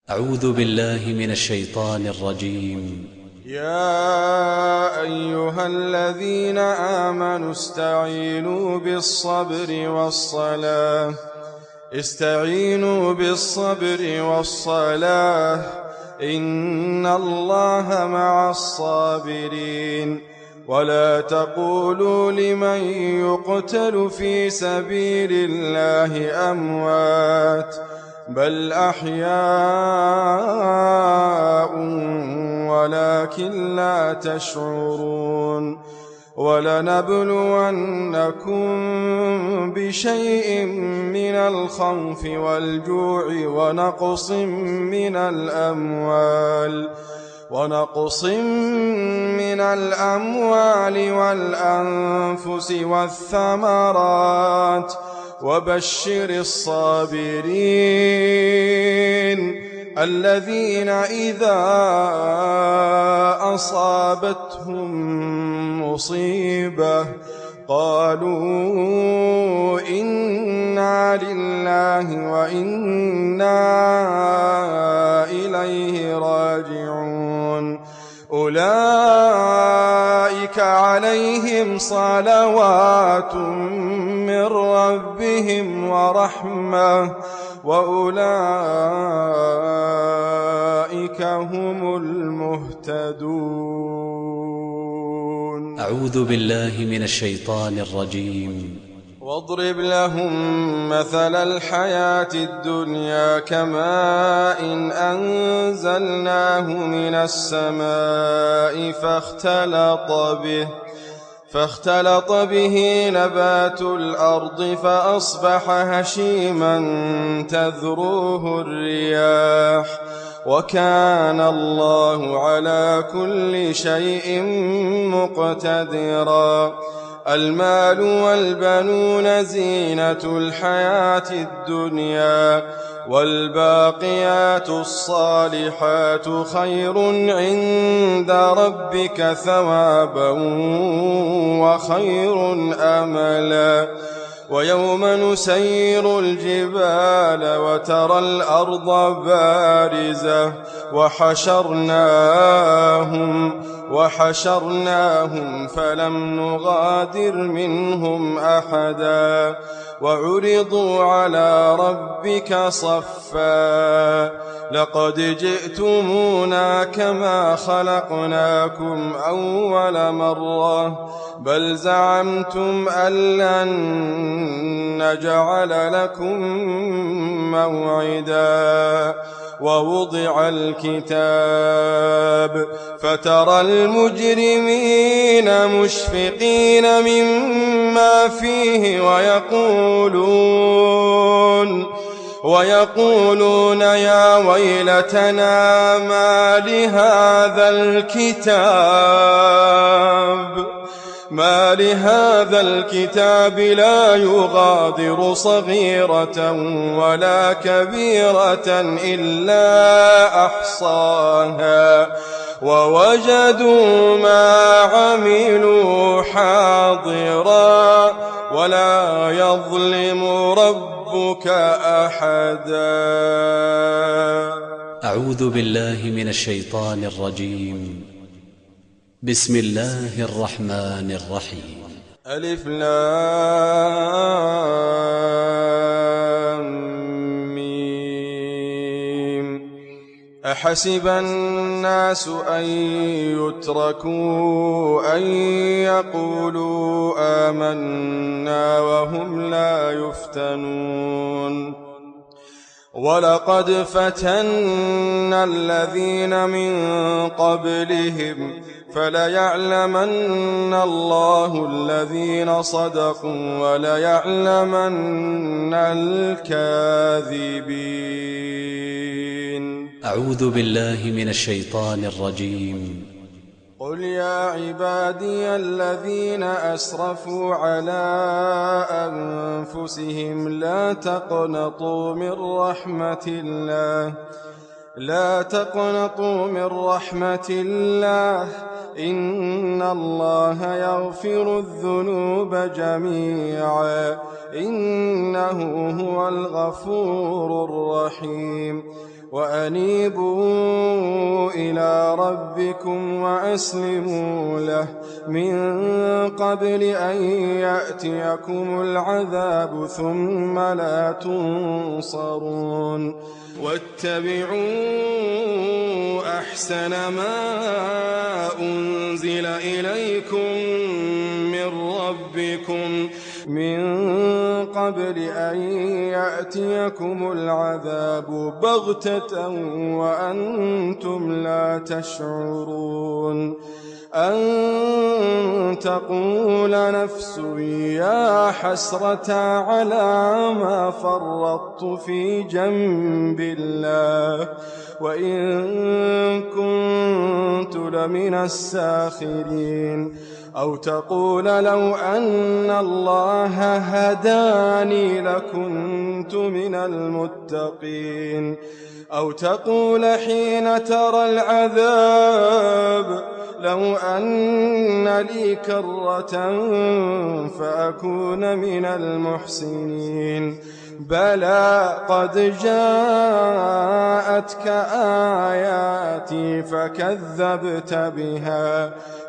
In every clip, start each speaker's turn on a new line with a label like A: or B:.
A: أعوذ بالله من الشيطان الرجيم.
B: يا أيها الذين آمنوا استعينوا بالصبر والصلاة إن الله مع الصابرين. ولا تقولوا لمن يقتل في سبيل الله أموات بل أحياء ولكن لا تشعرون. ولنبلونكم بشيء من الخوف والجوع ونقص من الأموال والأنفس والثمرات وبشر الصابرين الذين إذا أصابتهم مصيبة قالوا إنا لله وإنا إليه راجعون. أولئك عليهم صلوات من ربهم ورحمة وأولئك هم المهتدون.
A: أعوذ بالله من الشيطان الرجيم.
B: واضرب لهم مثل الحياة الدنيا كماء أنزلناه من السماء فاختلط به نبات الأرض فأصبح هشيما تذروه الرياح وكان الله على كل شيء مقتدرا. المال والبنون زينة الحياة الدنيا والباقيات الصالحات خير عند ربك ثوابا وخير أملا. ويوم نسير الجبال وترى الأرض بارزة وحشرناهم فلم نغادر منهم أحدا وعرضوا على ربك صفا لقد جئتمونا كما خلقناكم أول مرة بل زعمتم أن لن نجعل لكم موعدا. ووضع الكتاب فترى المجرمين مشفقين مما فيه ويقولون يا ويلتنا ما لهذا الكتاب لا يغادر صغيرة ولا كبيرة إلا أحصاها ووجدوا ما عملوا حاضرا ولا يظلم ربك أحدا.
A: أعوذ بالله من الشيطان الرجيم. بسم الله الرحمن الرحيم.
B: ألف لام ميم. أحسب الناس أن يتركوا أن يقولوا آمنا وهم لا يفتنون. ولقد فتنا الذين من قبلهم فليعلمن الله الذين صدقوا وليعلمن الكاذبين.
A: أعوذ بالله من الشيطان الرجيم.
B: قل يا عبادي الذين أسرفوا على أنفسهم لا تقنطوا من رحمة الله إن الله يغفر الذنوب جميعا إنه هو الغفور الرحيم. وأنيبوا إلى ربكم وأسلموا له من قبل أن يأتيكم العذاب ثم لا تنصرون واتبعوا أحسن ما أنزل إليكم من ربكم من قبل أن يأتيكم العذاب بغتة وأنتم لا تشعرون أن تقول نفس يا حسرة على ما فرطت في جنب الله وإن كنت لمن الساخرين أو تقول لو أن الله هداني لكنت من المتقين أو تقول حين ترى العذاب لو أن لي كرة فأكون من المحسنين بلى قد جاءتك آياتي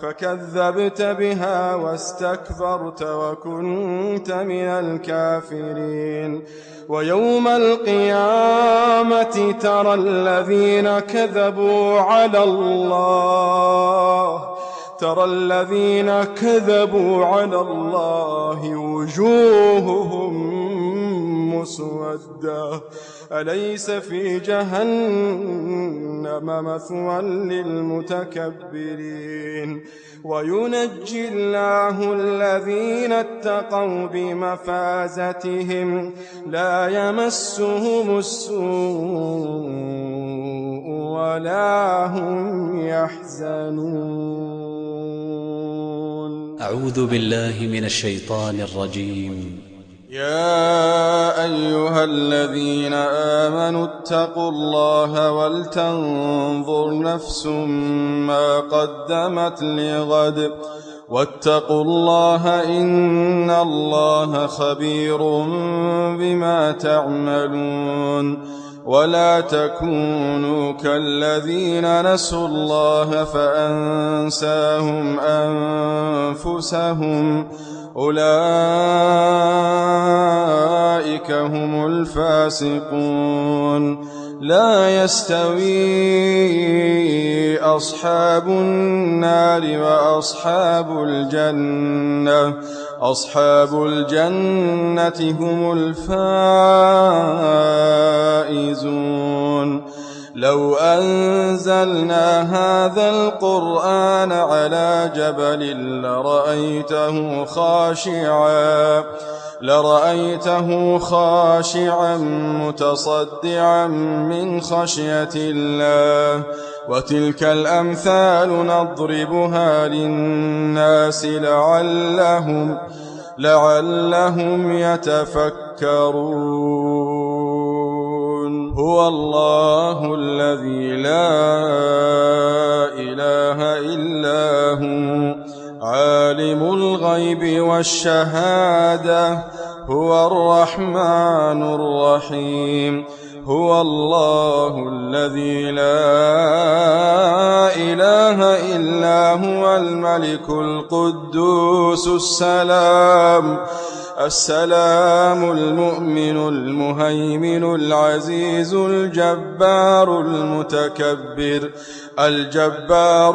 B: فكذبت بها واستكبرت وكنت من الكافرين ويوم القيامة ترى الذين كذبوا على الله وجوههم مسودة أليس في جهنم مثوى للمتكبرين وينجي الله الذين اتقوا بمفازتهم لا يمسهم السوء ولا هم يحزنون.
A: أعوذ بالله من الشيطان الرجيم.
B: يا أيها الذين آمنوا اتقوا الله ولتنظر نفس ما قدمت لغد واتقوا الله إن الله خبير بما تعملون ولا تكونوا كالذين نسوا الله فأنساهم أنفسهم أولئك هم الفاسقون. لا يستوي أصحاب النار وأصحاب الجنة هم الفائزون. لو أنزلنا هذا القرآن على جبل لرأيته خاشعا متصدعا من خشية الله وتلك الأمثال نضربها للناس لعلهم يتفكرون. هو الله الذي لا إله إلا هو عالم الغيب والشهادة هو الرحمن الرحيم. هو الله الذي لا إله إلا هو الملك القدوس السلام المؤمن المهيمن العزيز الجبار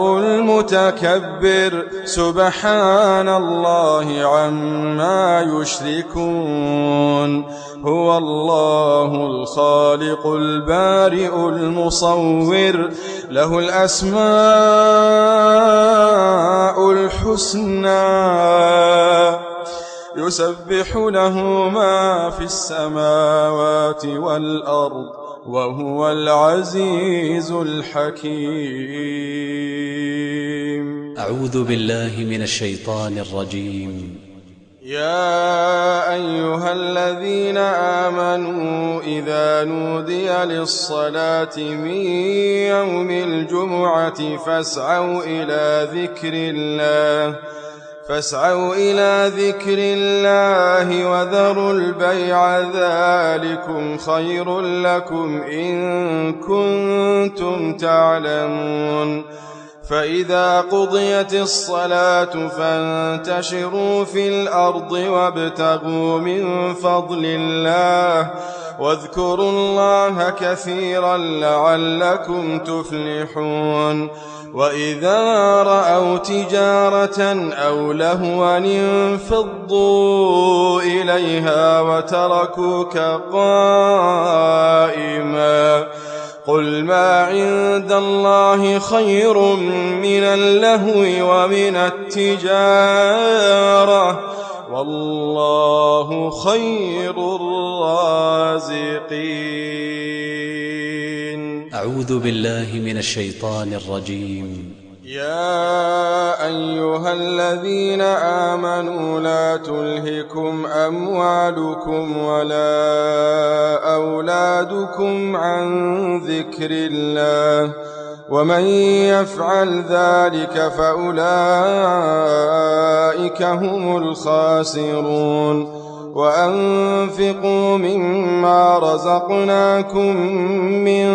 B: المتكبر سبحان الله عما يشركون. هو الله الخالق البارئ المصور له الأسماء الحسنى يسبح له ما في السماوات والأرض وهو العزيز الحكيم.
A: أعوذ بالله من الشيطان الرجيم.
B: يا أيها الذين آمنوا إذا نودي للصلاة من يوم الجمعة فاسعوا فاسعوا إلى ذكر الله وذروا البيع ذلكم خير لكم إن كنتم تعلمون فإذا قضيت الصلاة فانتشروا في الأرض وابتغوا من فضل الله واذكروا الله كثيرا لعلكم تفلحون وإذا رأوا تجارة أو لهوا انفضوا إليها وتركوك قائما قل ما عند الله خير من اللهو ومن التجارة والله خير الرازقين.
A: أعوذ بالله من الشيطان الرجيم.
B: يا أيها الذين آمنوا لا تلهكم أموالكم ولا أولادكم عن ذكر الله ومن يفعل ذلك فأولئك هم الخاسرون وأنفقوا مما رزقناكم من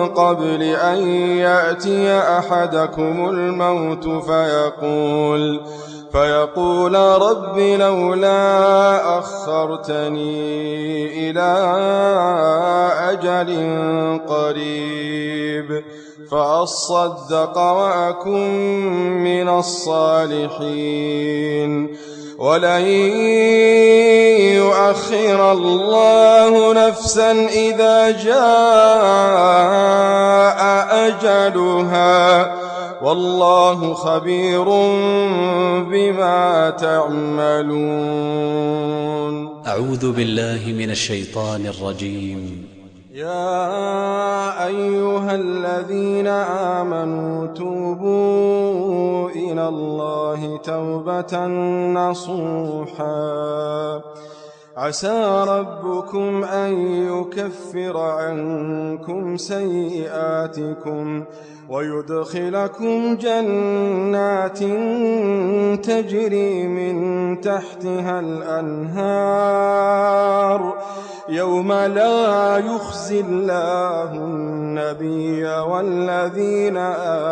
B: قبل أن يأتي أحدكم الموت فيقول رب لولا أخرتني إلى أجل قريب فأصدق وأكن من الصالحين ولن يؤخر الله نفسا إذا جاء أجلها والله خبير بما تعملون.
A: أعوذ بالله من الشيطان الرجيم.
B: يا أيها الذين آمنوا توبوا إلى الله توبة نصوحا عسى ربكم أن يكفر عنكم سيئاتكم ويدخلكم جنات تجري من تحتها الأنهار يوم لا يخزي الله النبي والذين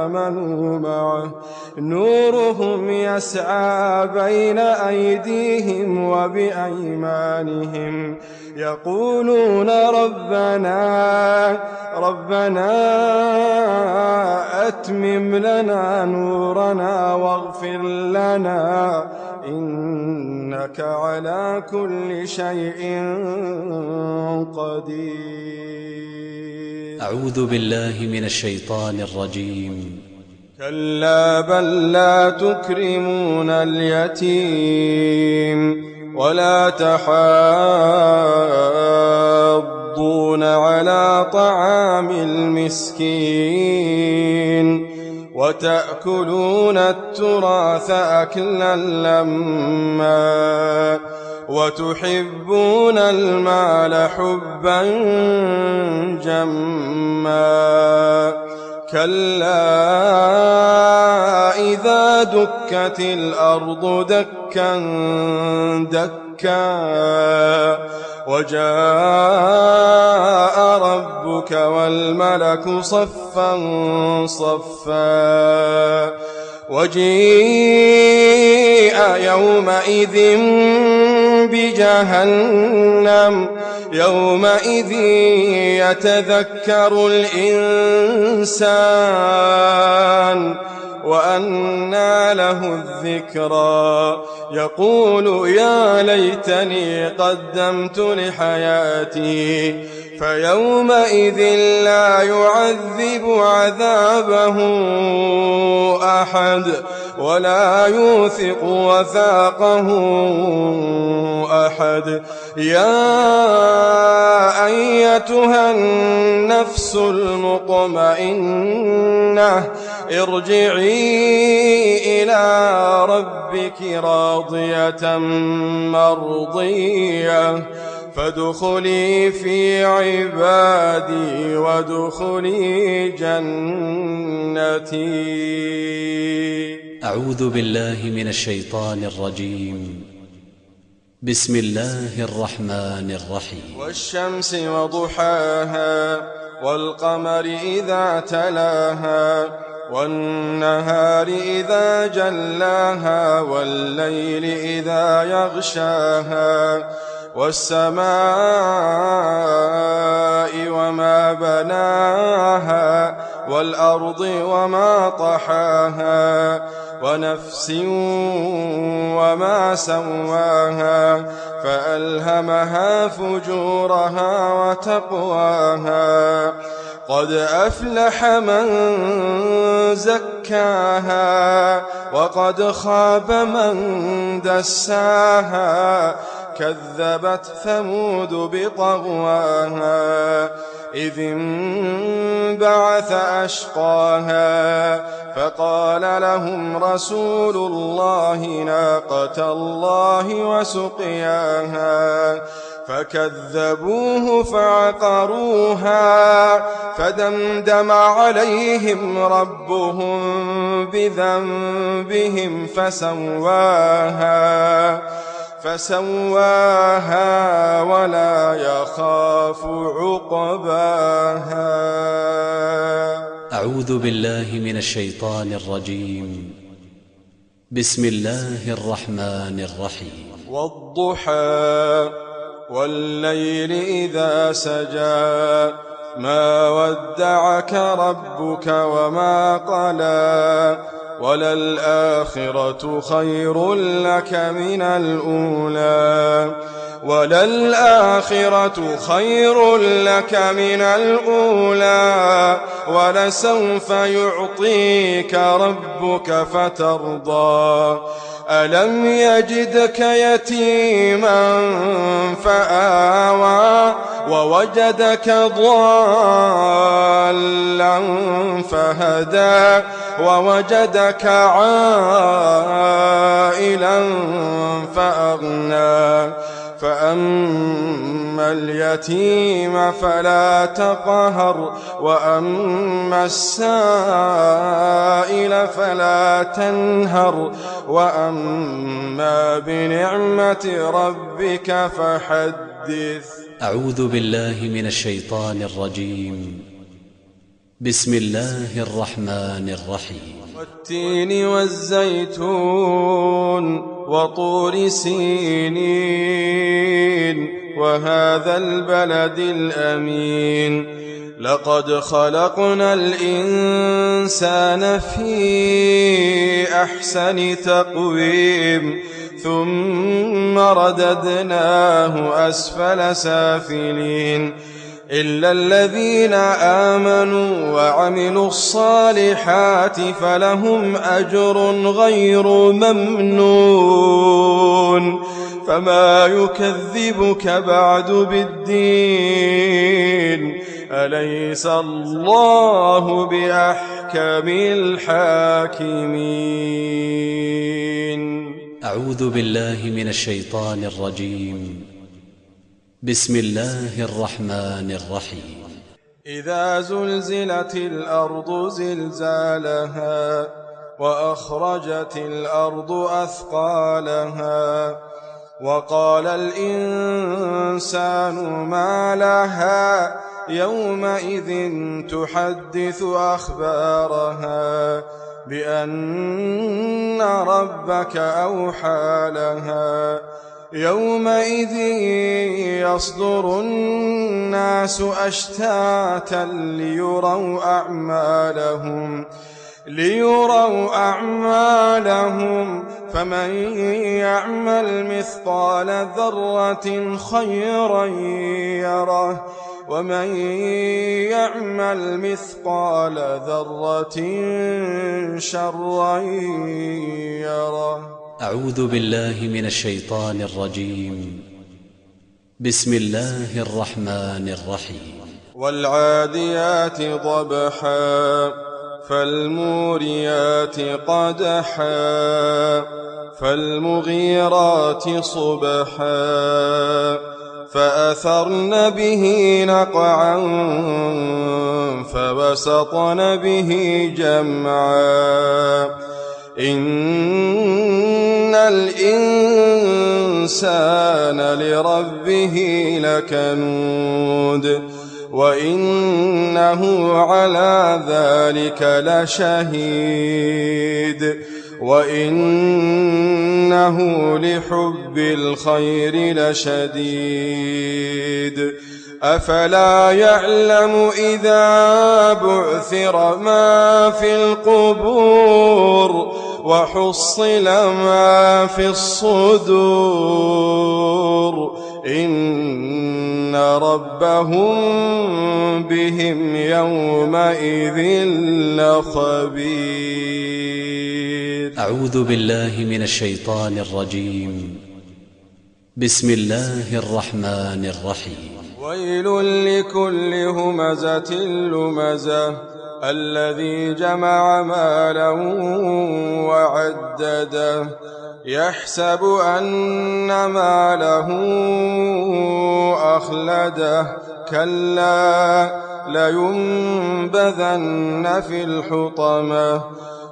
B: آمنوا معه نورهم يسعى بين أيديهم وبأيمانهم يقولون ربنا أتمم لنا نورنا واغفر لنا إنك على كل شيء قدير.
A: أعوذ بالله من الشيطان الرجيم.
B: كلا بل لا تكرمون اليتيم ولا تحاضون على طعام المسكين وتأكلون التراث أكلا لما وتحبون المال حبا جما كلا إذا دكت الأرض دكا دكا وجاء ربك والملك صفا صفا وجيء يومئذ بجهنم يومئذ يتذكر الإنسان وأنى له الذكرى يقول يا ليتني قدمت لحياتي فيومئذ لا يعذب عذابه أحد ولا يوثق وثاقه أحد. يا أيتها النفس المطمئنة ارجعي إلى ربك راضية مرضية فادخلي في عبادي وادخلي جنتي.
A: أعوذ بالله من الشيطان الرجيم. بسم الله الرحمن الرحيم.
B: والشمس وضحاها والقمر إذا تلاها والنهار إذا جلاها والليل إذا يغشاها والسماء وما بناها والأرض وما طحاها ونفس وما سواها فألهمها فجورها وتقواها قد أفلح من زكاها وقد خاب من دساها كذبت ثمود بطغواها إذ انبعث أشقاها فقال لهم رسول الله ناقة الله وسقياها فكذبوه فعقروها فدمدم عليهم ربهم بذنبهم فسواها ولا يخاف عقباها.
A: أعوذ بالله من الشيطان الرجيم. بسم الله الرحمن الرحيم.
B: والضحى والليل إذا سجى ما ودعك ربك وما قلى وللآخرة خير لك من الأولى ولسوف يعطيك ربك فترضى ألم يجدك يتيما فآوى ووجدك ضالا فهدى ووجدك عائلا فأغنى فأما اليتيم فلا تقهر وأما السائل فلا تنهر وأما بنعمة ربك فحدث.
A: أعوذ بالله من الشيطان الرجيم. بسم الله الرحمن الرحيم.
B: والتين والزيتون وطور سينين وهذا البلد الأمين لقد خلقنا الإنسان في أحسن تقويم ثم رددناه أسفل سافلين إلا الذين آمنوا وعملوا الصالحات فلهم أجر غير ممنون فما يكذبك بعد بالدين أليس الله بأحكم الحاكمين.
A: أعوذ بالله من الشيطان الرجيم. بسم الله الرحمن الرحيم.
B: إذا زلزلت الأرض زلزالها وأخرجت الأرض أثقالها وقال الإنسان ما لها يومئذ تحدث أخبارها بأن ربك أوحى لها يومئذ يصدر الناس أشتاتا ليروا أعمالهم فمن يعمل مثقال ذرة خيرا يره ومن يعمل مثقال ذرة شرا يره.
A: أعوذ بالله من الشيطان الرجيم. بسم الله الرحمن الرحيم.
B: والعاديات ضبحا فالموريات قدحا فالمغيرات صبحا فأثرن به نقعا فوسطن به جمعا إن الإنسان لربه لكنود وإنه على ذلك لشهيد وإنه لحب الخير لشديد أفلا يعلم إذا بعثر ما في القبور وحصل ما في الصدور إن ربهم بهم يومئذ لخبير.
A: أعوذ بالله من الشيطان الرجيم. بسم الله الرحمن الرحيم.
B: ويل لكل همزة لمزة الذي جمع مالا وعدده يحسب أن ماله أخلده كلا لينبذن في الحطمة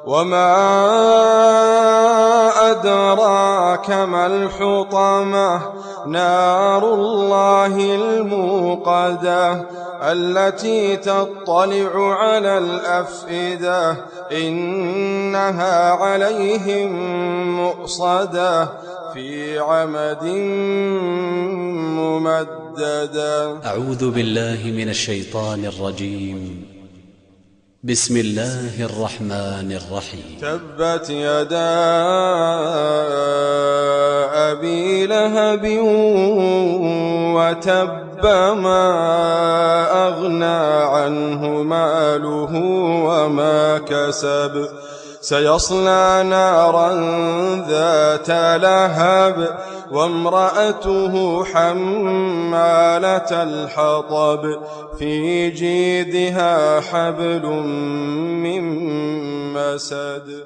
B: وما أدراك ما الحطمة نار الله الموقدة التي تطلع على الأفئدة إنها عليهم مؤصدة في عمد ممددة.
A: أعوذ بالله من الشيطان الرجيم. بسم الله الرحمن الرحيم.
B: تبت يدا أبي لهب وتب ما أغنى عنه ماله وما كسب سيصلى نارا ذات لهب وامرأته حمالة الحطب في جيدها حبل من مسد.